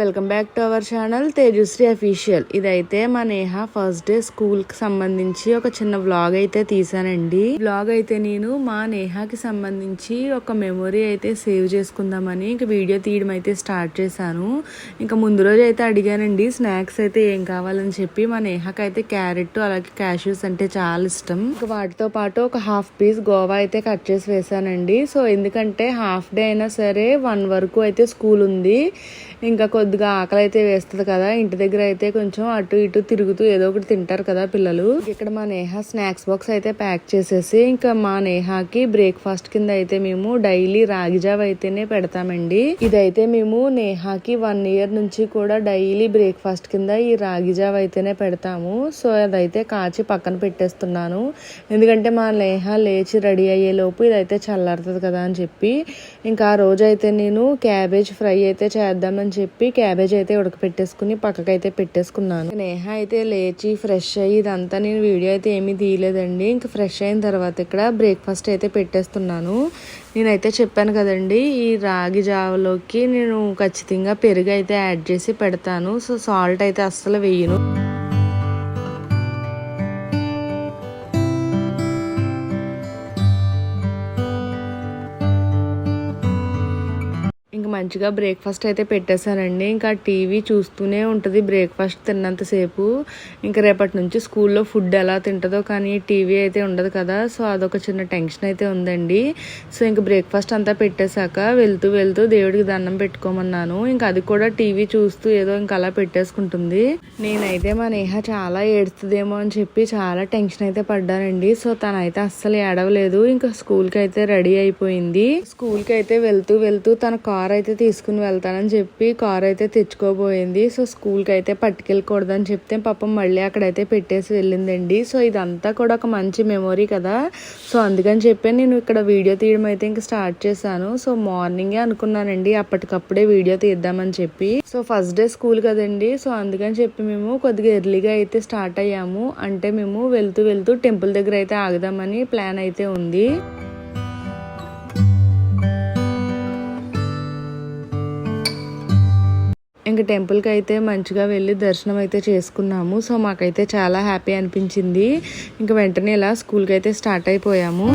Welcome back to our channel Tejasri official. ఇదైతే మా Neha first day school కి సంబంధించి ఒక చిన్న వ్లాగ్ అయితే తీసానండి. వ్లాగ్ అయితే నేను మా నేహాకి సంబంధించి ఒక మెమొరీ అయితే సేవ్ చేసుకుందామని ఇంక వీడియో తీయడం అయితే స్టార్ట్ చేశాను. ఇంకా ముందు రోజు అయితే అడిగానండి స్నాక్స్ అయితే ఏం కావాలని చెప్పి. మా నేహాకి అయితే క్యారెట్ అలాగే క్యాష్యూస్ అంటే చాలా ఇష్టం. ఇంకా వాటితో పాటు ఒక హాఫ్ పీస్ గోవా అయితే కట్ చేసి వేసానండి. సో ఎందుకంటే హాఫ్ డే అయినా సరే 1 వరకు అయితే స్కూల్ ఉంది. ఇంకా కొద్దిగా ఆకలి అయితే వేస్తుంది కదా, ఇంటి దగ్గర అయితే కొంచెం అటు ఇటు తిరుగుతూ ఏదో ఒకటి తింటారు కదా పిల్లలు. ఇక్కడ మా నేహ స్నాక్స్ బాక్స్ అయితే ప్యాక్ చేసేసి ఇంకా మా నేహాకి బ్రేక్ఫాస్ట్ కింద అయితే మేము డైలీ రాగి జావ అయితేనే పెడతామండి. ఇదైతే మేము నేహాకి 1 ఇయర్ నుంచి కూడా డైలీ బ్రేక్ఫాస్ట్ కింద ఈ రాగి జావ అయితేనే పెడతాము. సో అదైతే కాచి పక్కన పెట్టేస్తున్నాను, ఎందుకంటే మా నేహ లేచి రెడీ అయ్యే లోపు ఇదైతే చల్లారుతుంది కదా అని చెప్పి. ఇంకా ఆ రోజు అయితే నేను క్యాబేజ్ ఫ్రై అయితే చేద్దామని చెప్పి క్యాబేజ్ అయితే ఉడకపెట్టేసుకుని పక్కకైతే పెట్టేసుకున్నాను. నేహ అయితే లేచి ఫ్రెష్ అయ్యి ఇదంతా నేను వీడియో అయితే ఏమీ తీయలేదండి. ఇంకా ఫ్రెష్ అయిన తర్వాత ఇక్కడ బ్రేక్ఫాస్ట్ అయితే పెట్టేస్తున్నాను. నేనైతే చెప్పాను కదండి ఈ రాగి జావలోకి నేను ఖచ్చితంగా పెరుగు అయితే యాడ్ చేసి పెడతాను. సో సాల్ట్ అయితే అస్సలు వేయను. ఇంకా మంచిగా బ్రేక్ఫాస్ట్ అయితే పెట్టేశానండి. ఇంకా టీవీ చూస్తూనే ఉంటుంది బ్రేక్ఫాస్ట్ తిన్నంతసేపు. ఇంకా రేపటి నుంచి స్కూల్లో ఫుడ్ ఎలా తింటుందో కానీ టీవీ అయితే ఉండదు కదా, సో అదొక చిన్న టెన్షన్ అయితే ఉందండి. సో ఇంకా బ్రేక్ఫాస్ట్ అంతా పెట్టేశాక వెళ్తూ వెళ్తూ దేవుడికి దండం పెట్టుకోమన్నాను. ఇంకా అది కూడా టీవీ చూస్తూ ఏదో ఇంకా అలా పెట్టేసుకుంటుంది. నేనైతే మా నేహ చాలా ఏడుస్తుందేమో అని చెప్పి చాలా టెన్షన్ అయితే పడ్డానండి. సో తనైతే అస్సలు ఏడవలేదు. ఇంకా స్కూల్కి అయితే రెడీ అయిపోయింది. స్కూల్కి అయితే వెళ్తూ వెళ్తూ తన కార్ అయితే తీసుకుని వెళ్తానని చెప్పి కార్ అయితే తెచ్చుకోబోయింది. సో స్కూల్కి అయితే పట్టుకెళ్ళకూడదని చెప్తే పాపం మళ్ళీ అక్కడైతే పెట్టేసి వెళ్ళిందండి. సో ఇదంతా కూడా ఒక మంచి మెమొరీ కదా, సో అందుకని చెప్పి నేను ఇక్కడ వీడియో తీయడం అయితే ఇంకా స్టార్ట్ చేశాను. సో మార్నింగే అనుకున్నానండి అప్పటికప్పుడే వీడియో తీద్దామని చెప్పి. సో ఫస్ట్ డే స్కూల్ కదండి, సో అందుకని చెప్పి మేము కొద్దిగా ఎర్లీగా అయితే స్టార్ట్ అయ్యాము. అంటే మేము వెళ్తూ వెళ్తూ టెంపుల్ దగ్గర అయితే ఆగుదామని ప్లాన్ అయితే ఉంది. ఇంకా టెంపుల్కి అయితే మంచిగా వెళ్ళి దర్శనం అయితే చేసుకున్నాము. సో మాకైతే చాలా హ్యాపీ అనిపించింది. ఇంకా వెంటనే ఇలా స్కూల్కి అయితే స్టార్ట్ అయిపోయాము.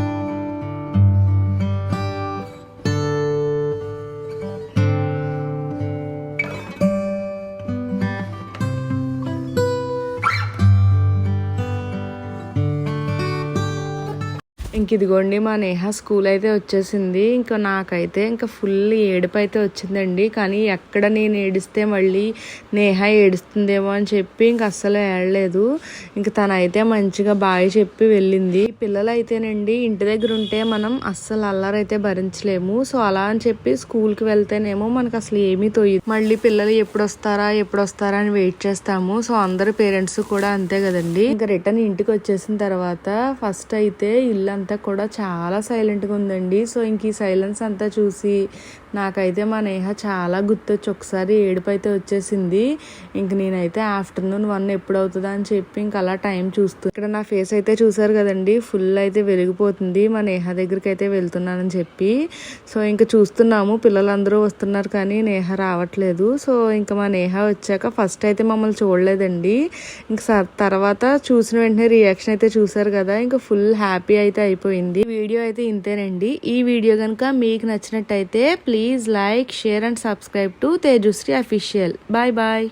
ఇంక ఇదిగోండి మా నేహ స్కూల్ అయితే వచ్చేసింది. ఇంకా నాకైతే ఇంకా ఫుల్ ఏడుపు అయితే వచ్చిందండి. కానీ ఎక్కడ నేను ఏడిస్తే మళ్ళీ నేహ ఏడుస్తుందేమో అని చెప్పి ఇంక అస్సలు ఏడలేదు. ఇంక తనైతే మంచిగా బాయ్ చెప్పి వెళ్ళింది. పిల్లలు అయితేనండి ఇంటి దగ్గర ఉంటే మనం అస్సలు అల్లరైతే భరించలేము. సో అలా అని చెప్పి స్కూల్కి వెళ్తేనేమో మనకు అసలు ఏమీ తోయదు. మళ్ళీ పిల్లలు ఎప్పుడు వస్తారా అని వెయిట్ చేస్తాము. సో అందరు పేరెంట్స్ కూడా అంతే కదండి. ఇంకా రిటర్న్ ఇంటికి వచ్చేసిన తర్వాత ఫస్ట్ అయితే ఇల్లు అంతా కూడా చాలా సైలెంట్గా ఉందండి. సో ఇంక ఈ సైలెన్స్ అంతా చూసి నాకైతే మా నేహ చాలా గుర్తొచ్చి ఒకసారి ఏడుపు అయితే వచ్చేసింది. ఇంక నేనైతే ఆఫ్టర్నూన్ 1 ఎప్పుడు అవుతుందా అని చెప్పి ఇంక అలా టైం చూస్తూ ఇక్కడ నా ఫేస్ అయితే చూసారు కదండి ఫుల్ అయితే వెలిగిపోతుంది. మా నేహ దగ్గరికి అయితే వెళ్తున్నానని చెప్పి. సో ఇంకా చూస్తున్నాము పిల్లలందరూ వస్తున్నారు కానీ నేహ రావట్లేదు. సో ఇంకా మా నేహ వచ్చాక ఫస్ట్ అయితే మమ్మల్ని చూడలేదండి. ఇంకా తర్వాత చూసిన వెంటనే రియాక్షన్ అయితే చూసారు కదా, ఇంకా ఫుల్ హ్యాపీ అయితే అయిపోయింది. వీడియో అయితే ఇంతేనండి. ఈ వీడియో కనుక మీకు నచ్చినట్టయితే please like, share and subscribe to Tejusri Official. Bye bye.